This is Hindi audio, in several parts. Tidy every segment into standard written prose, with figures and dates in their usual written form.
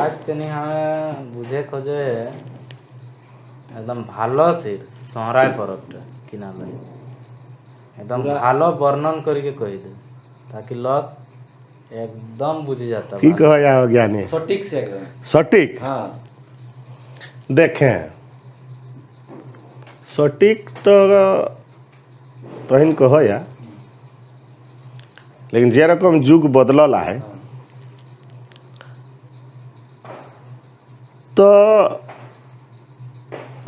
আজ তিনি বুঝে খোঁজে একদম ভালো সির সহরায় পরবটা কিনা লাগে একদম ভালো বর্ণন करके कह दे ताकि लोग एकदम बुझ जाता की कहा जाओ ज्ञानी सटीक से एकदम सटीक। हाँ देखें सटीक तो तहन कहो या लेकिन जे रकम युग बदलला है तो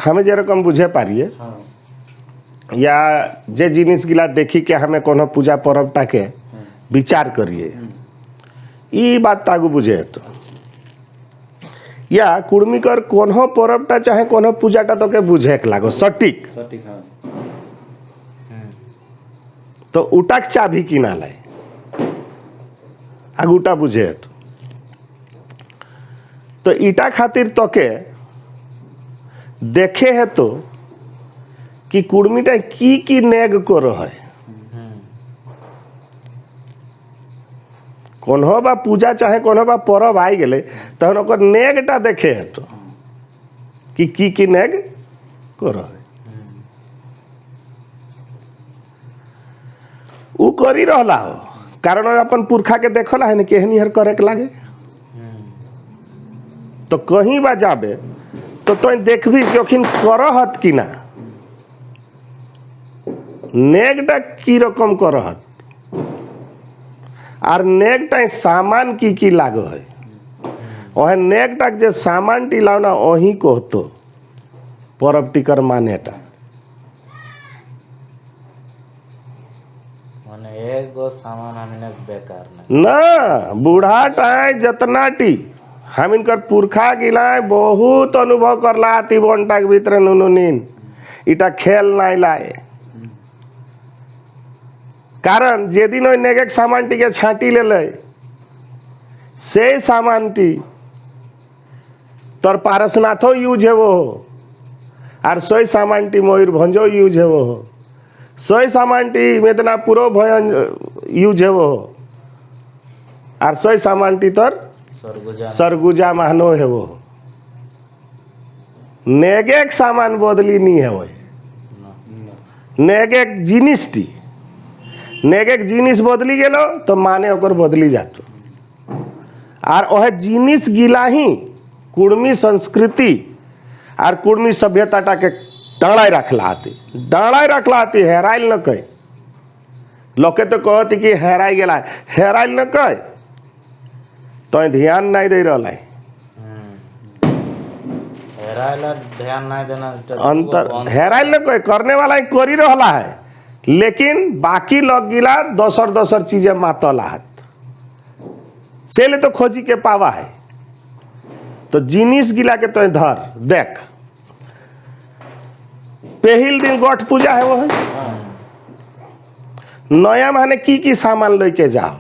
हमें जे रकम बुझे पारिए हाँ या जे जिनिस गिला देखी के हमें कोनो पूजा पर्व टाके विचार करिए ई बात तागु बुझे तो या कुर्मिकर कोनो पर्वटा चाहे कोनो पूजाटा तो के बुझे के लागो सटीक सटीक हाँ तो उटाक चाभी किना लाए आगुटा बुझे तो ईटा खातिर तो के देखे है तो कि कुर्मीटा की नेग को रहे कोनो बा पूजा चाहे कोनो बा पर्व आई गए तहन ओकर नेगटा देखे है तो कि नेग को रहे उ करी रहला हो कारण अपन पुरखा के देखला है न केहनी हर करे के लागे तो कहीं बा जाबे तो देखबी क्योंकि करहत कि ना नेगटा की रकम करहत और नेगटा सामान की लागो है वह नेगटा जे सामान टी लाओ ना वही कहतो परब टिकर मानेटा माने एगो सामान हमने बेकार ना बूढ़ा टाइ जतना टी हम इनकर पुरखा गिलाए बहुत अनुभव करला तिबनटा के भीतर नुनुनीन इटा खेल नहीं लाए कारण जे दिन ओइ नेगेक सामान टी के छाटी ले ले से सामान टी तोर पारसनाथो यूज है वो और सोई सामान टी मयूरभंजो यूज है वो सोई सामान टी मेदनापुरो भयन यूज है वो और सोई सामान टी तोर सरगुजा मानो है वो नेगेक सामान बदली नहीं है वो नेगेक जिनिस टी नेगेक जिनिस बदली गेलो तो माने ओकर बदली जातो और वह जिनिस गिला ही कुर्मी संस्कृति और कुर्मी सभ्यता के डाँड़ाई रखला आती हेराइल न कहे लोके तो कहती कि हेराई गेला हेराइल न कहे तो ध्यान नहीं दे रहा है ध्यान नहीं देना अंतर हेराइल न कहे करने वाला ही करी रहा है लेकिन बाकी लोग गिला दोसर चीजें मातला है से ले तो खोजी के पावा है तो जिनिस गिला के तो धर देख पहल दिन गोठ पूजा है वो है नया माने की सामान लेके जाओ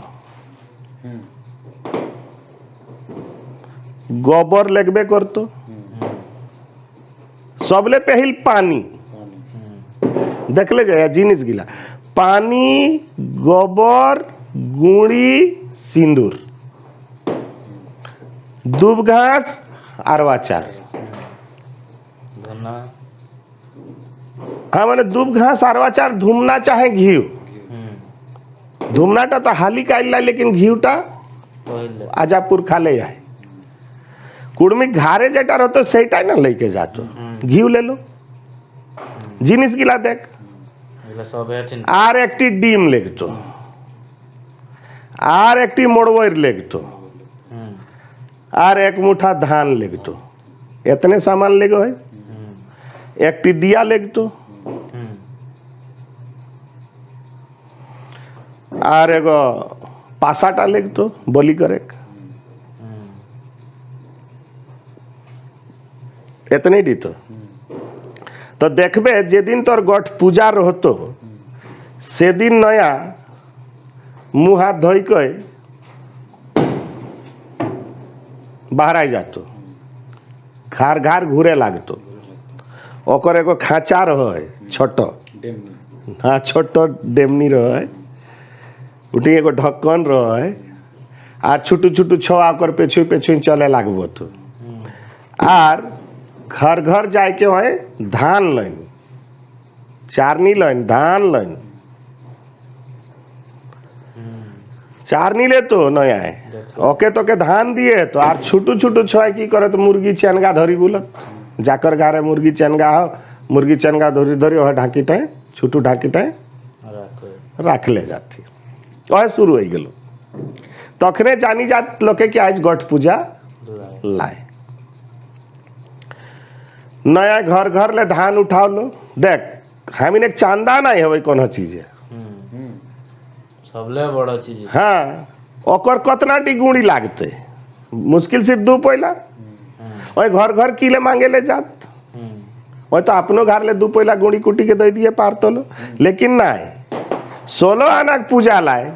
गोबर लगबे करतो सबले पहल पानी देख ले जाए जिनिस गिला पानी गोबर गुड़ी सिंदूर दूब घास आरवाचार हाँ मैंने दूब घास आरवाचार धूमना चाहे घी धूमनाटा तो हाली का लेकिन घीटा आजापुर खा ले जाए कुड़मी घारे जेटा रहते सेटा ना लेके जातो घी ले लो जिनिस गिला देख आर एक डिम लेगतो आर एक मोड़वर लेगतो आर एक मुठा धान लेगतो इतने सामान लेगो है एक दिया लेगतो आर एगो पासाटा लेगतो बोली करे इतने दी तो देखबे जे दिन तोर गोठ पूजा रहतो से दिन नया मुँह हाथ धोई के बाहर आई जातो घार घार घूरे लागतो ओकर एगो खाँचा रहे छोटो हाँ छोटो डेमनी रहे उठी एगो ढक्कन रहे আর ছুটু ছুটু ছোয়া कर पेछुई पेछुई चले लागबो तो আর घर घर जाके वहीं धान लइन चारनी लइन धान लइन चारनी ले तो नहीं आए ओके तो के धान दिए तो आर छुटू छुटू छोआ की करे तो मुर्गी चेनगा धरी बुलत जाकर गारे मुर्गी चेनगा हो मुर्गी चेनगा धरी धरी वह ढाकी टाए छुटू ढाकी टाए राख ले जाती वह शुरू हो गलो तखने जानी जात लोके कि आज गठ पूजा लाए नया घर घर ले धान उठाओ लो देख हमीन एक चांदा नहीं है कोनो चीज है सबले बड़ा चीज हाँ ओकर कतना टी गुणी लागते मुश्किल सिर्फ 2 पैला वही घर घर किले मांगे ले जात वही तो अपनो घर ले 2 पैला गुणी कुटी के दे दिए पार तो लो लेकिन नहीं 16 आना पूजा लाए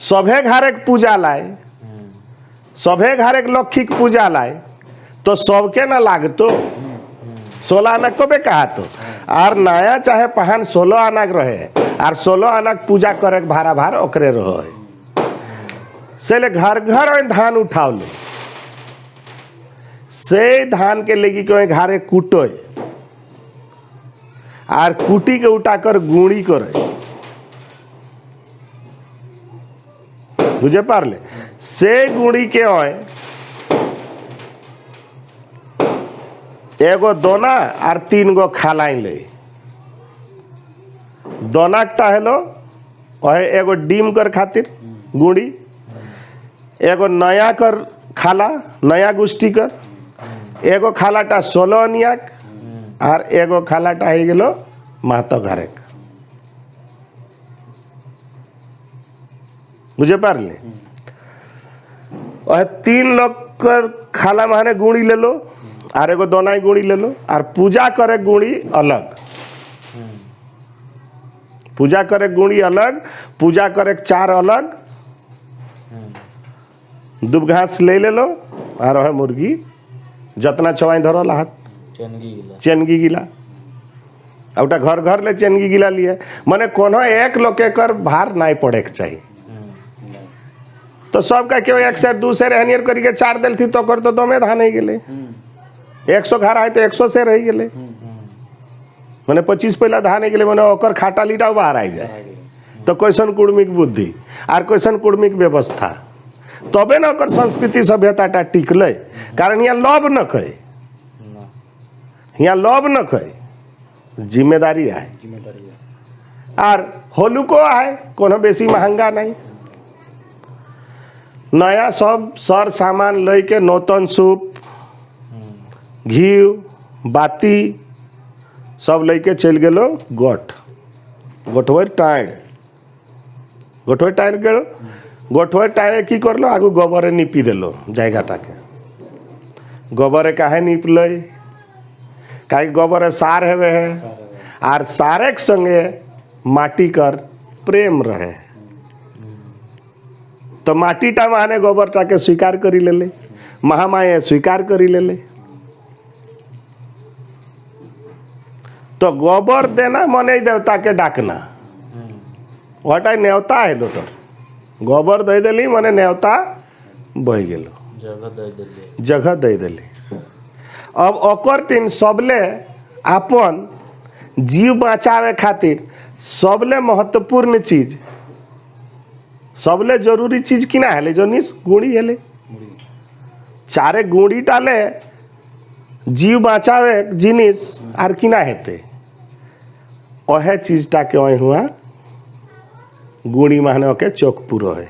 सभे घर एक पूजा लाए सभे घर एक लक्ष्मी के पूजा लाए तो सबके ना लागतो 16 आना को बे कहा तो आर नया चाहे पहान 16 आना रहे आर 16 आना पूजा करे भारा भार ओकरे रहे से ले घर घर धान उठाओ ले से धान के लेगी के घरे कूटो आर कूटी के उठा कर गुणी करे बुझे पारले से गुड़ी के होए एगो दोना और 3 गो खालाई ले दोना टा हेलो ओहे एगो डीम कर खातिर गुड़ी एगो नया कर खाला नया गुष्टी कर एगो खाला टा 16 अनियाक और एगो खाला टा ही गेलो महतो घरे बुझे पारले और 3 लोग कर खाला माने गुड़ी ले लो और एगो दोनाई गुड़ी ले लो और पूजा करे गुड़ी अलग पूजा करे गुड़ी अलग पूजा करे 4 अलग दुब घास ले लो और है मुर्गी जतना चवाई धरल हाथ चेनगी गिला औटा घर घर ले चेनगी गिला लिए माने कोनो एक लोग के कर भार नहीं पड़े के चाहिए तो सब का क्यों 1 से 2 से रहनियर करके 4 दिल थी तो कर तो दमे धान ही गेले 100 घर आए तो 100 से रह गेले माने 25 पहला धान ही गेले माने ओकर खाता लीटा बाहर आ जाए तो कैसन कुर्मिक बुद्धि और कैसन कुर्मिक व्यवस्था तबे न ओकर संस्कृति सभ्यता टा टिकले कारण यहाँ लोभ न कहे यहाँ लोभ न कहे जिम्मेदारी आए और होलुको आए कोनो बेसी महंगा नहीं नया सब सर सामान लेके नौतन सूप घी बाती सब लेके चल गेलो गोठवर टाइर गेलो गोठवर टाइर की करलो आगु गोबरे निपी देलो जायगाटाके गोबरे काहे निप ले काहे गोबरे सार हेवे है आर सारेक संगे माटी कर प्रेम रहे तो माटी टा माने गोबर टा के स्वीकार करी ले महामाये स्वीकार करी ले तो गोबर देना मने देवता के डाकना वटा नेवता है लो तो गोबर दे देली मने नेवता बह गेलो जगह दे देली अब ओकर तीन सबले अपन जीव बचावे खातिर सबले महत्वपूर्ण चीज सबले जरूरी चीज किना है जो निस गुड़ी है 4 गुड़ी टाले जीव बचावे जिनिस आर किना हेते ओहे चीज टा के वही हुआ गुड़ी माने के चौक पूरो है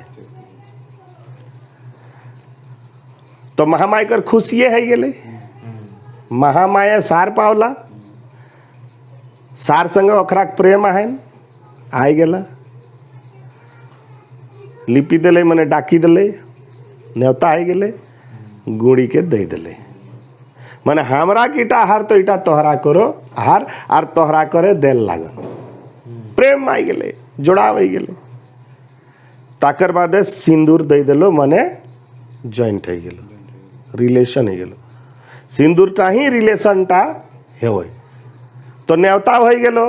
तो महामाई कर खुशिये है गेले महामाया सार पावला सार संगे ओखरा प्रेम है आई गेला लिपि दिले मने डाकी दिले नेवता आई गेले गुड़ी के दे दिले माने हमरा कीटा हार तो इटा तोहरा करो हार आर तोहरा करे देल लागल प्रेम आई गेले जोड़ाव आई गेले ताकर बाद सिंदूर दे दिलो माने जॉइंट हो गेलो रिलेशन हो गेलो सिंदूर टा ही रिलेशन टा है तो नेवता हो गेलो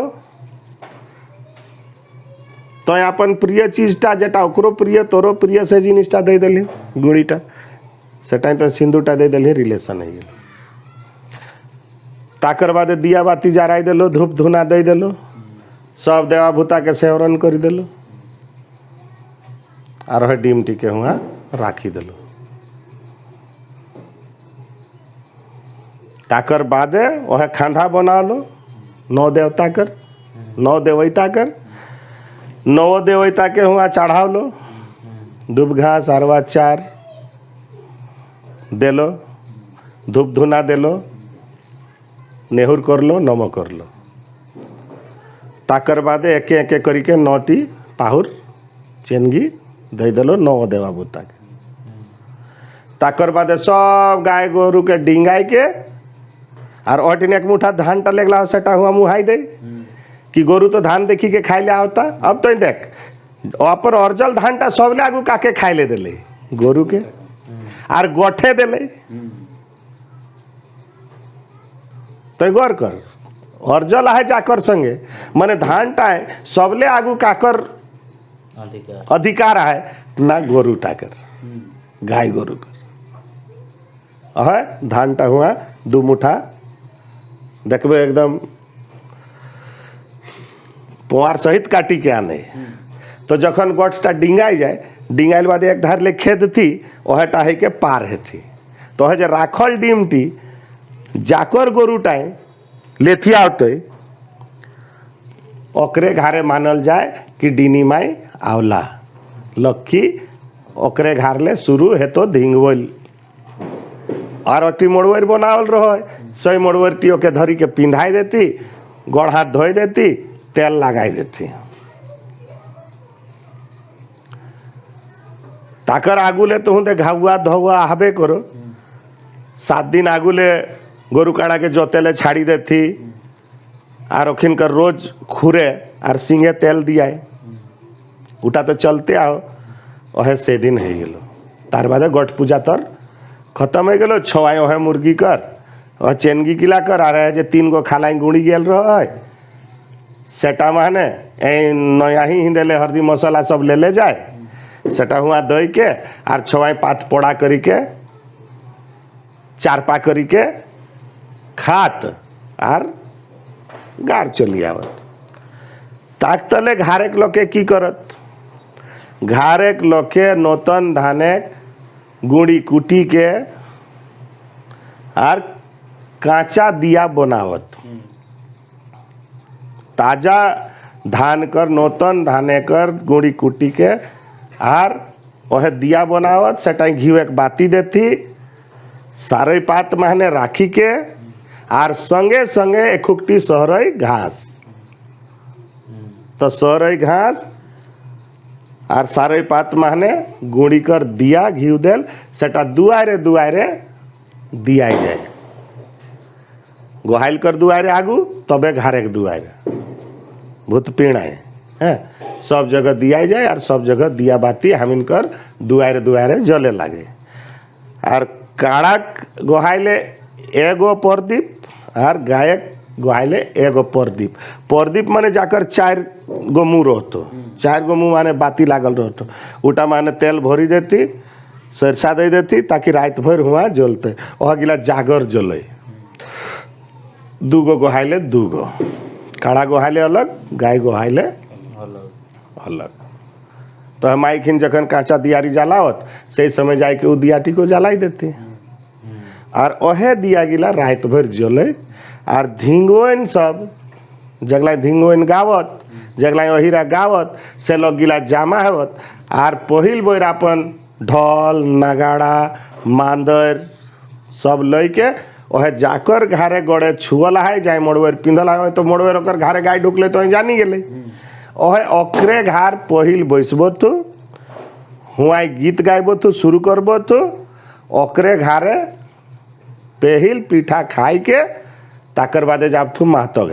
तो अपन प्रिय चीजटा जेटा ओकरो प्रिय तोरो प्रिय से जिनिसटा दे देली गुड़ीटा सेटा तो सिंदूरटा दे देली रिलेशन है गेल ताकर बाद दिया बाती जराई देलो धूप धुना दे देलो सब देवा भूता के सेवरन कर देलो और है डिमटी के हुआ राखी देलो ताकर बादे वह खांधा बना लो नौ देवता कर नौ देवता कर नौ देवता के हुआ चढ़ाव लो दुब घास अरवा चार देलो धूप धुना देलो नेहुर कर लो नमो कर लो ताकर बादे एके एके करके नौटी पाहुर चेनगी दे देलो नौ देवा भूता के ताकर बादे सब गाय गोरु के डिंगाई के और ओटिन एक मुठा धान टा लेगला सेटा हुआ मुहाई दे कि गोरु तो धान देखी के खाई ले आवता अब तो देख अपन अर्जल धान टा सब ले आगू काके खाई ले देले गोरु के और गोठे देले तो गौर कर अर्जल है जाकर संगे माने धान टा सबले आगू काकर अधिकार है ना गोरु टाकर गाय गोरु कर है धान टा हुआ दू मुठा देखबे एकदम पुआर सहित काटी के आने तो जखन गोठटा डिंगाई जाए डिंगाइल बाद एक धार ले खेद थी वह टाहे के पार है थी तो है जे राखल डिमटी जाकर गोरुटाए लेथिया होते ओकरे घारे मानल जाए कि डिनी माई आवला लक्की ओकरे घार ले शुरू है तो धिंगवल और अटी मोड़वर बनावल रहो सही मोड़वरटियों के धरी के पिंधाई देती गोड़ हाथ धोई देती तेल लगाई देती ताकर आगुले तो हूँ घाउआ धोआ हबे करो 7 दिन आगुले गोरु काड़ा के जोतेले छाड़ी देती और ओखिन कर रोज खुरे और सिंगे तेल दियाए उठा तो चलते आओ वह से दिन है गेलो तार बादे गोठ पूजा तर खत्म हो गेलो छवाए वह मुर्गी कर और चेनगी किला कर आ रहे जे 3 गो खालाई गुड़ी गेल रहो सेटा माने नया ही देले हरदी मसाला सब ले जाए सेटा हुआ दई के और छवाई पात पोड़ा करी के चारपा करी के खात और गार चली आवत ताक तले घारेक लोके की करत घारेक लोके नूतन धाने गुड़ी कुटी के और कांचा दिया बनावत ताजा धान कर नूतन धाने कर गुड़ी कुटी के और वह दिया बनावत सेटा घी एक बाती देती सारे पात महने राखी के और संगे संगे एकुकटी सहरई घास तो सहरई घास और सारे पात महने गुड़ी कर दिया घी देल सेटा दुआरे दुआरे दिया जाए गोहाइल कर दुआरे आगू तबे घारे के दुआरे भूत पीणाए हैं सब जगह दिया जाए और सब जगह दिया बाती हमिन कर दुआरे दुआरे जले लगे और काड़क गोहाइले एगो परदीप और गायक गोहाइले एगो परदीप परदीप माने जाकर 4 गो मुँह रहतो 4 गो मुँह माने बाती लागल रहतो उटा माने तेल भरी देती सरसा दे देती ताकि रात भर हुआ जलते वह गिला जागर जले 2 गो गोहाइले 2 गो काड़ा गोहाइले अलग गाय गोहाइले अलग तो माई खिन जखन कांचा दियारी जलावत से समय जाए के दियाटी को जलाई देते और ओहे दिया गिला रात भर जले और धिंगोइन सब जगला धिंगोइन गावत जगला ओहिरा गावत से लोग गिला जामा होत और पहिल बोर अपन ढोल नगाड़ा मांदर सब लई के वह जाकर घारे गड़े छुअल है जाए मोड़वर पिंधल है तो मोड़वर ओकर घारे गाय ढुकले तो जानी गेले ओहे ओकरे घार पहिल बैसबो तो हुआई गीत गायबो तो शुरू करबो तो ओकरे घारे पहिल पीठा खाई के ताकर बादे जाब थू महतो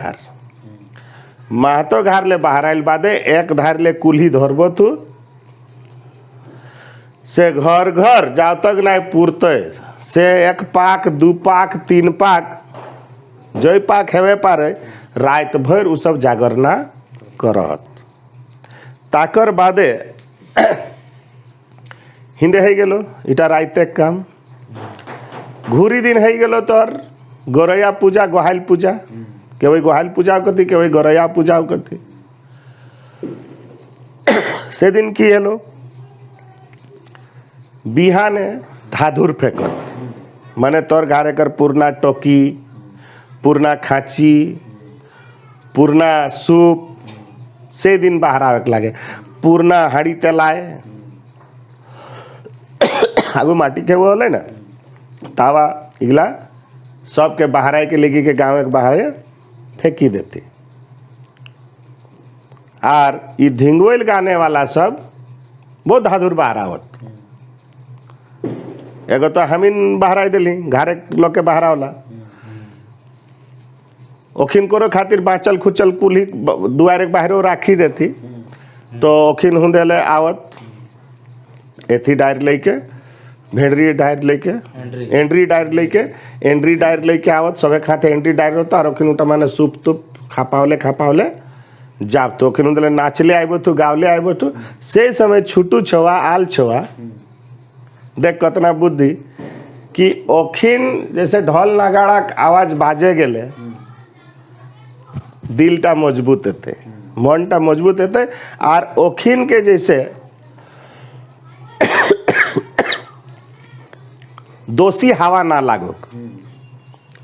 घार ले बाहर आइल बादे एक धार ले कुल्ही धरबो तू से घर घर जाओ तक नहीं पुरते से 1 पाक 2 पाक 3 पाक जय पाक हेवे पारे रात भर उ सब जागरना करत ताकर बादे हिंदे है गेलो इटा राइते काम घुरी दिन है गेलो तोर गोरैया पूजा गोहाल पूजा के वही गोहाल पूजा करती के वही गोरैया पूजा करती से दिन की हेलो बिहाने धाधुर फेंकत माने तोर घारे कर पूर्णा टोकी पूर्णा खाची पूर्णा सूप से दिन बाहर आवे लागे पूर्णा हाड़ी तेलाए आगू माटी के वो होले ना तावा इगला सबके बाहर आए के लेके के गाँव के बाहर फेंकी देती और ये धिंगोल गाने वाला सब बहुत धाधुर बाहर आवत एगो तो हमीन बाहर आई दिली घारे लोग के बाहर आवला ओखिन करो खातिर बाँचल खुचल कुल्ही दुआरे के बाहर राखी देती तो ओखिन हुंदेले आवत एथी डायर लेके भेड़री डायर लेके एंड्री डायर लेके आवत सबे खाते एंड्री डायर होता और ओखिन उठा माने सूप तुप खापावले जाब तो ओखिन हुंदेले नाचले आइबो तू गावले आइबो तू से समय छुटू छवा आल छवा देख कतना बुद्धि कि ओखिन जैसे ढोल नगाड़ा आवाज बाजे गेले दिलटा मजबूत हेते मनटा मजबूत हेते और ओखिन के जैसे दोषी हवा ना लागो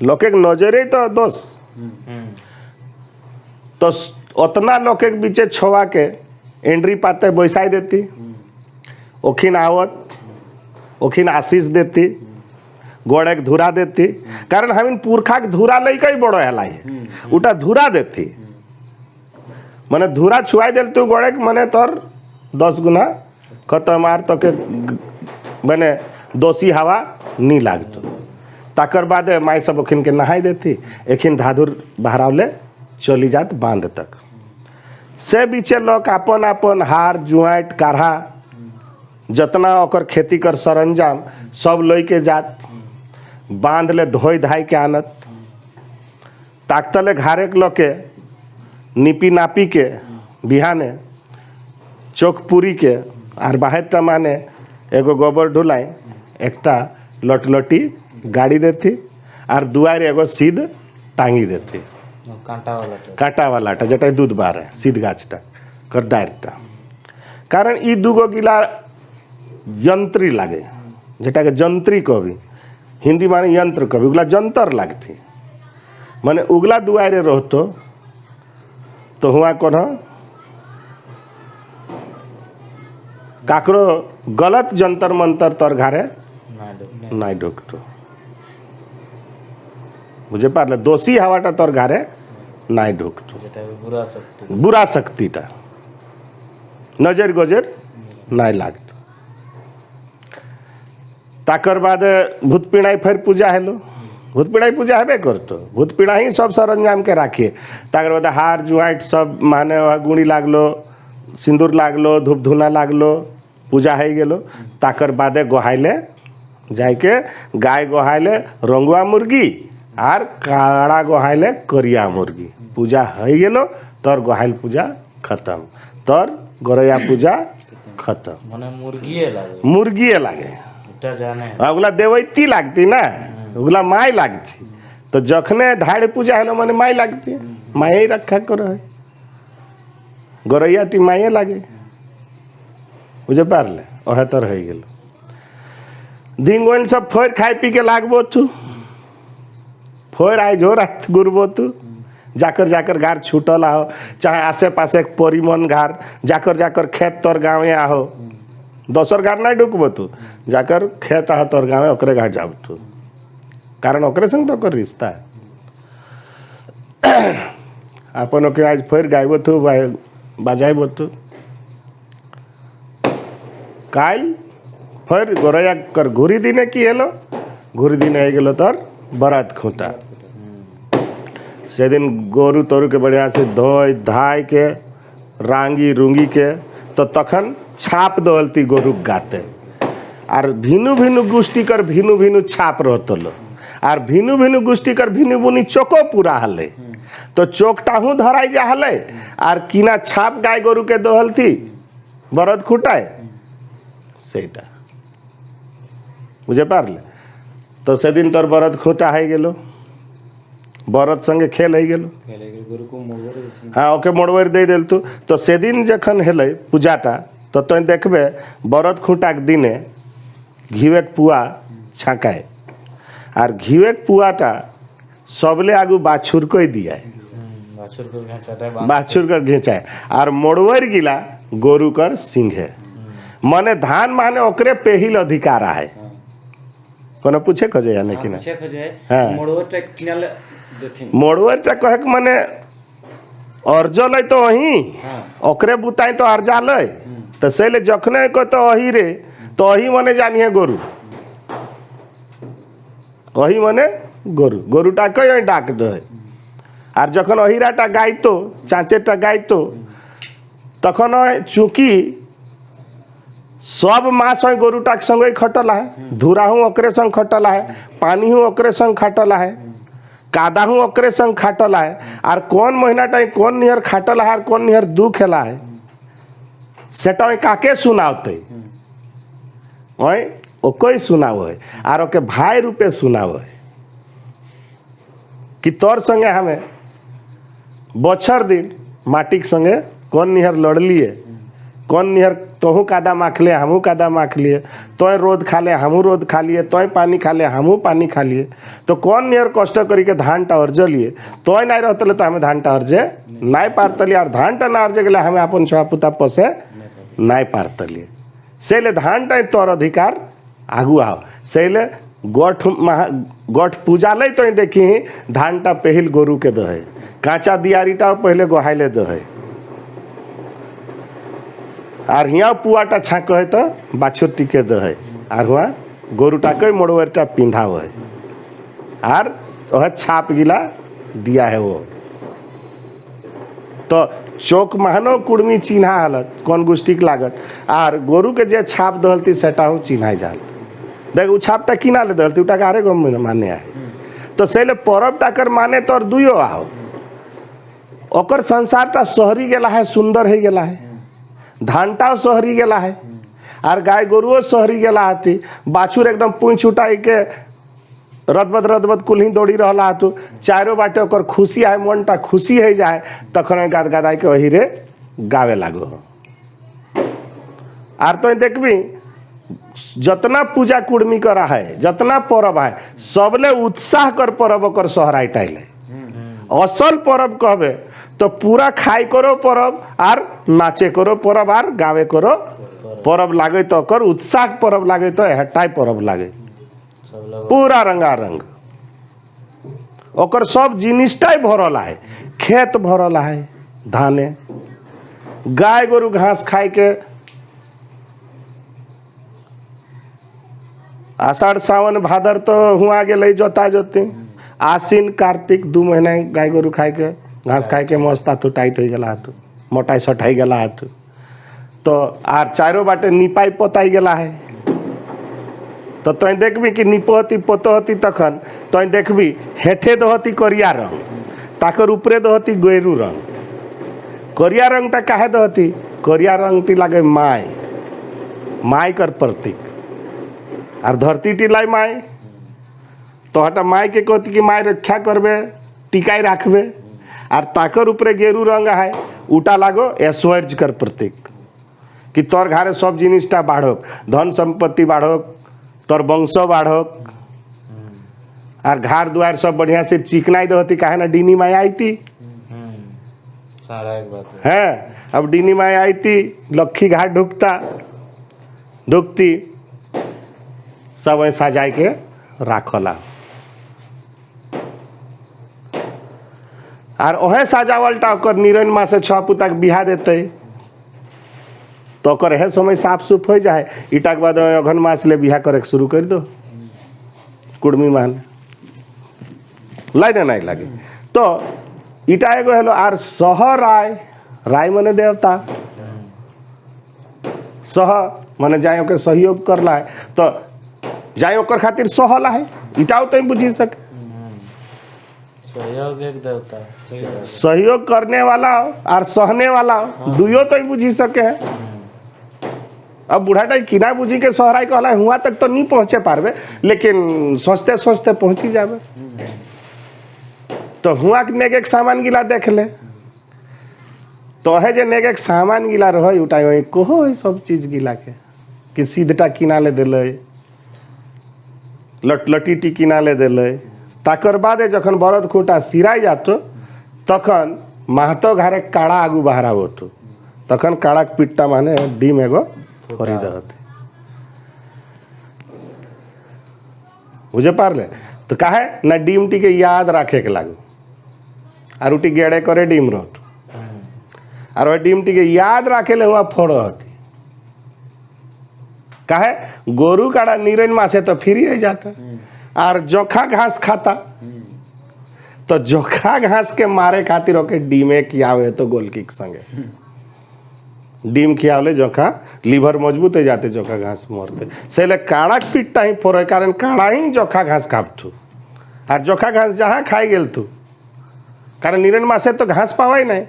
लोके नजरे तो दोष तो उतना लोके के बीचे छोवा के एंड्री पाते बैसाई देती ओखिन आवत ओखिन आशीष देती गोड़े के धुरा देती कारण हमिन पुरखा के धुरा लैके ही बड़ो हेलाई उटा धुरा देती मने धुरा छुआई दिल तू गोड़े के मने तोर 10 गुना खत्म आर तो के मने दोषी हवा नहीं लागतो ताकर बाद माई सब ओखिन के नहाई देती एखिन धाधुर बहरावले चली जात बांध तक से बीचे लोग अपन अपन हार जुआट काढ़ा जतना ओकर खेती कर सरंजाम सब लई के जात बांध ले धोई धाई के आनत ताकतले घारे के लोके निपी नापी के बिहाने चौकपुरी के और बाहर टमाने एगो गोबर ढुलाई एकटा लटलटी गाड़ी देती और दुआर एगो सीध टांगी देती कांटा वाला जेटा दूध बार है सीध गाछटा कर दायरटा कारण ई दूगो गिला यंत्री लागे जेटा के जंत्री कभी हिंदी माने यंत्र कभी उगला जंतर लागती माने उगला दुआरे रहतो तो हुआ कौन काकरो गलत जंतर मंतर तर घारे नाई ढुकतो बुझे पारले दोषी हवाटा तर घारे नाई ढुकतो बुरा शक्तिटा नजर गजर नाई लागतो ताकर बाद भूत पीड़ाई फिर पूजा हेलो भूत पीड़ाई पूजा हेबे करतो भूत पीड़ा ही सब सरंजाम के राखिए ताकर बाद हार जुआट सब माने गुणी लागलो सिंदूर लागलो धूप धुना लागलो पूजा है गेलो ताकर बादे गोहाइले जाके गाय गोहाइले रंगुआ मुर्गी और काड़ा गोहाइले करिया मुर्गी पूजा है गेलो तोर गोहाइल पूजा खत्म तोर गोरैया पूजा खत्म माने मुर्गी लागे उगला देवैती लागती ना उगला माई लागती तो जखने ढाड़ पूजा है माने माई लागती माई रखा करो है गोरैया टी माई लागे बुझे पारले ओहे तर हो गेल दिंगोन सब फोर खाई पी के लागबो तू फोर आई जो रात गुरबो तू जाकर गार छूटल आहो चाहे आसे पासे परिमन घार जाकर खेत तोर गाँव आहो दोसर घाट नहीं ढुकबो तू जाकर खेत आहो तोर गाँव ओकरे घाट जाब तू कारण ओकरे संग तो ओकर रिश्ता है अपन ओके आज फिर गायबो तू बजाइबो तू काल फिर गोरैया कर घुरी दिने की हेलो घुरी दिने है गेलो तोर बरात खूंटा से दिन गोरु तोरु के बढ़िया से धोई धाई के रांगी रुंगी के तो तखन छाप दलती गोरु गाते और भिनु भिनु गुष्टी कर भिनु भिनु छाप रहतो लो और भिनु भिनु गुष्टी कर भिनु बुनी चोको पूरा हले तो चोकटाहू धराई जा हले और किना छाप गाय गोरु के दोहलती বরদ খুঁটায় সেইটা বুঝে পারলে। তো সেদিন তোর বরদ খুঁটা হয়ে গেল, বরদ সঙ্গে খেল হয়ে গেল, হ্যাঁ ওকে মোড়বার দিয়ে দিল। তো সেদিন যখন হেলে পূজাটা তো তুই দেখবে বরদ খুঁটাক দিনে ঘিওয়েক পুয়া ছাঁকায়, আর ঘিওয়েক পুয়াটা সবলে আগু বাছুর কই দিয়ায়, বাছুর কর ঘেঁচায়, আর মোড়বার গিলা গরু कर सिंहे। माने धान माने ओकरे पेहिल अधिकार है। कोनो पूछे खोजे या नहीं कि ना हाँ मोड़वरटा कहे के माने अर्ज लय तो वही ओकरे बुताई तो अर्जा लय तो सेले जखने को तो वही रे तो वही माने जानिए गोरु, वही माने गोरु, गोरुटा कई डाक दे। আর যখন অহিরাটা গাইতো চাঁচেরটা গাইতো তখন চুঁকি सब मास गोरुटा संगे खटला है, धुरा हूँ ओकरे संग खटला है, पानी हूँ ओकरे संग खटला है, कादा हूँ ओकरे संग खटला है। और कौन महीना टाइम कौन निहर खटला है और कौन निहर दुख हेला है सेटा काके सुनावते ओए ओ कोई सुनाव है और ओके भाई रूपे सुनाव है कि तोर संगे हमें बछर दिन माटिक संगे कौन निहर लड़लिए, कौन निहर तोहू कादा माख ले हमू कादा माख लिए, तोय रोद खा ले हमू रोद खा लिए, तोय पानी खा ले हमू पानी खा लिए। तो कौन निहर कष्ट करी के धान टा अर्ज लिए तोय नहीं रहते तो हमें धान टा अर्जे नहीं पारतली, और धान टा ना अर्जे गले हमें अपन छुआ पुता पसे नहीं पारतली। सेले धान टा तोर अधिकार आगू आओ सेले गोठ पूजा ले तो देखी धान टा पहिल गोरु के दहे, कांचा दियारीटा पहले गोहाइले दहे, और हिया पुआटा छाक है तो बाछुर टिके दहे, और हुआ गोरुटा के मोड़वरटा पिंधाव है, और वह छाप गिला दिया है वो। तो चौक महानो कुड़मी चिन्हा हलत कौन गुष्टिक लागत, और गोरु के जे छाप दहलती सेटा हूँ चिन्हा जाल देख उ छापटा किना ले दहलती उटा कारे गम माने है। तो सेले परब टाकर माने तो दुयो आओ ओकर संसारटा शहरी गेला है, सुंदर है गेला है, धानटाओ शहरी गेला है, और गाय गोरुओ शहरी गेला हती, बाछुर एकदम पूंछ उठाई के रदबद कुल्ही दौड़ी रहा तो चारों बाटे ओकर खुशी है, मनटा खुशी है जाए तखन गाद गादाई के वही रे गावे लागो। आर तो देखबी जतना पूजा कुर्मी करा है जतना परब है सबले उत्साह कर परब ओकर सोहराई टाइले। असल परब कहबे तो पूरा खाई करो परब आर नाचे करो परब आर गावे करो परब लागे तो कर उत्साह परब लागे तो हटाई परब लागे पूरा रंगारंग ओकर सब जिनिसटाई भरला है, खेत भरला है धाने, गाय गोरु घास खाई के आषाढ़ सावन भादर तो हुआ गए जोता जोती, आसीन कार्तिक 2 महीना गाय गोरु खाई के घास खाई के मस्ता तो टाइट हो गला हाथ मोटाई सटाई गला हाथ। तो आर चारों बाटे निपाई पोताई गला है तो तुम देखबी कि निपहती पोतहती तखन तुम देखबी हेठे दहती करिया रंग ताकर उपरे दहती गेरू रंग। करिया रंगटा काहे दहती, करिया रंगटी लागे माय माय कर प्रतीक, और धरती टी लाई माय तो हटा माय के कहती कि माय रक्षा करबे टिकाई राखबे, और ताकर उपरे गेरू रंग है उटा लागो ऐश्वर्य कर प्रतीक कि तोर घरे सब जिनिसटा बाढ़क, धन संपत्ति बाढ़क, तोर वंश बाढ़क, और घर द्वार सब बढ़िया से चिकनाई दहती काहे ना डीनी माय आई थी है। अब डीनी माय आई थी लक्खी घाट ढुकती सब सजाई के राखला, और ओहे सजावलटा ओकर निरन माँ से 6 पुता के बिहा देते तो ओकर है समय साफ सुफ हो जाए। ईटा के बाद अघन मास ले बिहा करे शुरू कर दो कुड़मी मान लाइन नहीं लगे तो ईटा एगो हेलो। आर सह राय मने देवता, सह मने जाए ओके सहयोग करला है तो जाए ओकर खातिर सहला है ईटाओ तो बुझी सके सहयोग एक देवता सहयोग करने वाला और सहने वाला दुयो तो बुझी सके है। अब बुढ़ाटा किना बुझी के सहराई कहला हुआ तक तो नहीं पहुंचे पारबे, लेकिन सोचते सोचते पहुंची जाबे। तो हुआ के नेगे के सामान गिला देख ले, तो है जे नेगे के सामान गिला रह उठाई वही कहो सब चीज गिला के कि सीधटा किनाले दिले, लटलटी किनाले दिले। ताकर बादे जखन बरद खूंटा सिराई जातो तखन महतो घरे काड़ा आगू बाहरा होतो, तखन काड़ा के पिट्टा माने डीम एगो फोड़ी दहते। बुझे पारले? तो काहे ना डीम टी के याद रखे के लागू और उटी गेड़े करे डीम रहत और वह डीम टी के याद रखे ले हुआ फोड़ो होती। काहे गोरू काड़ा नीरन मासे तो फिर ही जाता और जोखा घास खाता, तो जोखा घास के मारे खातिर ओके डीमे खियावे तो गोल किक संगे डीम खियावले जोखा लीवर मजबूत हो जाते, जोखा घास मरते से काड़ा पिट्टा ही फोड़े कारण काड़ा ही जोखा घास खाबथू और जोखा घास जहाँ खाई गेल तू कारण नीरन मासे तो घास पावाई नहीं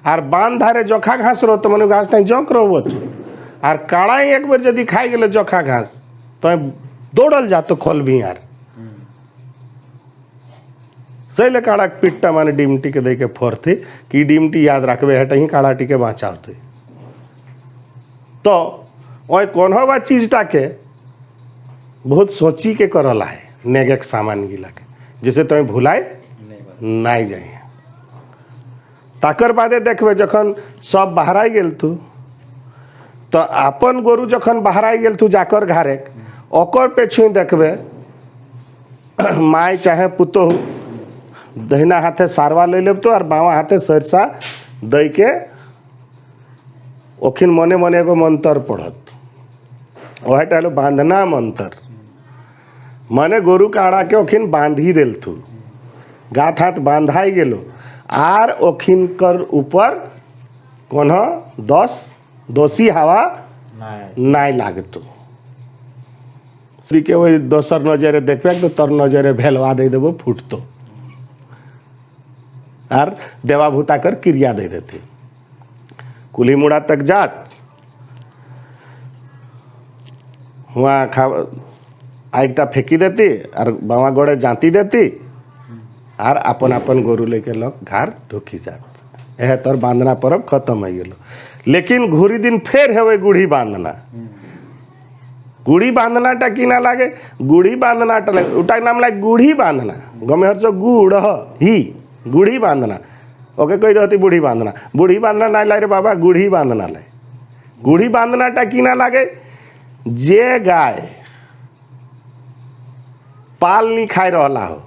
और बांध धारे जोखा घास रो तो मनु घास नहीं जोक रो तू और काड़ा ही एक बार यदि खाई गेलो जोखा घास तो दौड़ल जातो खोल भी यार सही काड़ा पिट्टा माने डिमटी के दे के फोरती कि डिमटी याद रखबे हट ही काड़ा टी के बचावते। तो ओए कौन बा चीजटा के बहुत सोची के करला है नेगे के सामान गिला के जैसे तुम्हें भुलाए नहीं जाए। ताकर बादे देखबे जखन सब बहराई गेल तू तो अपन गोरु जखन बहराई गेल तू जाकर घरे ओकर पे छुई देखबे माई चाहे पुतोह दहिना हाथे सारवा ले लेब तो और बावा हाथे सरसा दई के ओखिन मने मने एगो मंत्र पढ़त वह टाइलो बांधना मंत्र मने गोरु काड़ा के ओखिन बांधी देल तू गाथ हाथ बांधाई गेलो आर ओखिन कर ऊपर कोनो 10 दोषी हवा नहीं लागतो श्री के वही दोसर नजरे देखबे तो तोर नजरे भेलवा दे देबो फुटतो और देवाभूता कर क्रिया दे देती कुली मुड़ा तक जात हुआ खा आइकटा फेंकी देती और बावा गोड़े जाती देती और अपन अपन गोरु लेके लोग घर ढुकी जात। यह तोर बांधना पर्व खत्म हो गेलो। लेकिन घुरी दिन फेर है वही गुड़ी बांधना। गुड़ी बांधना टा की ना लागे गुड़ी बांधना टा लगे उटा नाम लागे गुड़ी बांधना गमे हर सो गुड़ ही गुड़ी बांधना ओके कोई होती बूढ़ी बांधना बूढ़ी बांधना ना ला रे बाबा गुड़ी बांधना ले गुड़ी बांधना टा की ना लागे जे गाय पाल नहीं खाई रहला हो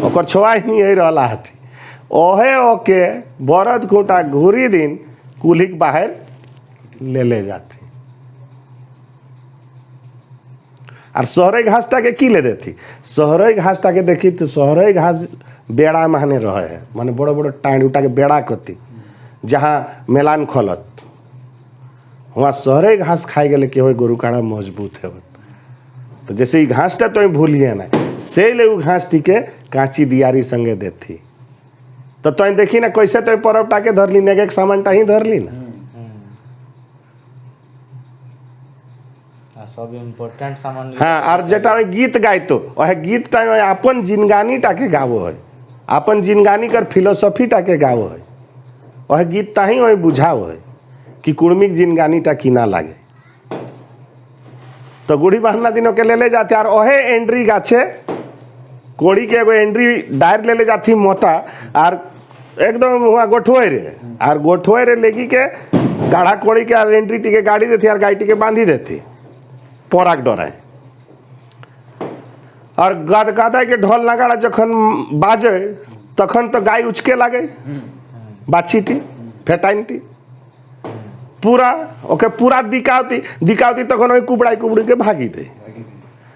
ओकर छोआई नहीं है रहला हथी ओहे ओके बरद खूंटा घुरी दिन कुलिक बाहर ले जाती और सहरई घास के की ले देती सहरई घास के देखी तो सहरई घास बेड़ा माने रहे है माने बड़ो बड़ो टाइम उठा के बेड़ा करती जहाँ मेलान खोलत वहाँ सहरई घास खाई गए कि गोरु काड़ा मजबूत है। तो जैसे ही घास टा तो भूलिए ना से ले घास टी के कांची दियारी संगे देती तो देखी ना कैसे तो परब टाके धरली नेगे के सामान टा ही धरली ना सब इम्पोर्टेंट सामान। हाँ और जेटा गीत गायतो वह गीत टाइम अपन जिनगानी टाके गावो है अपन जिनगानी कर फिलोसफी टाके गावो है वह गीत ताही वही बुझाओ है कि कुर्मिक जिनगानी टा की ना लागे। तो गुड़ी बांधना दिनों के ले जाते और ओहे एंड्री गाछे कोड़ी के एगो एंड्री डायर ले जाती मोटा और एकदम हुआ गोठोए रे और गोठोए रे लेगी के गाढ़ा कोड़ी के और एंट्री टी के गाड़ी देती और गाड़ी टी के बांधी देती पोराक डराए और गादा के ढोल नगाड़ा जखन बाजे तखन तो गाय उचके लगे बाछीटी फेटाइनटी पूरा ओके पूरा दिखावती दिखावती तखन वही कुबड़ी के भागी दे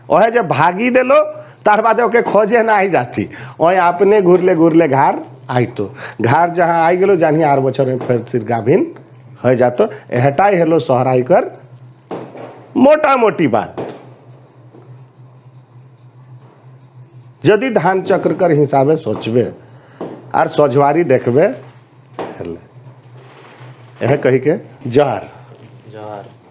ओहे जब भागी देलो तार बाद ओके खोजे ना आई जाती वही अपने घुरले घर आई तो घर जहाँ आई गेलो जानी 8 बछर में फिर सिर गाभिन हो जातो हटाई हेलो सहराई कर मोटा मोटी बात यदि धान चक्र कर हिसाबे सोचबे और सोझवारी देखबे यह कही के जहर जोहार।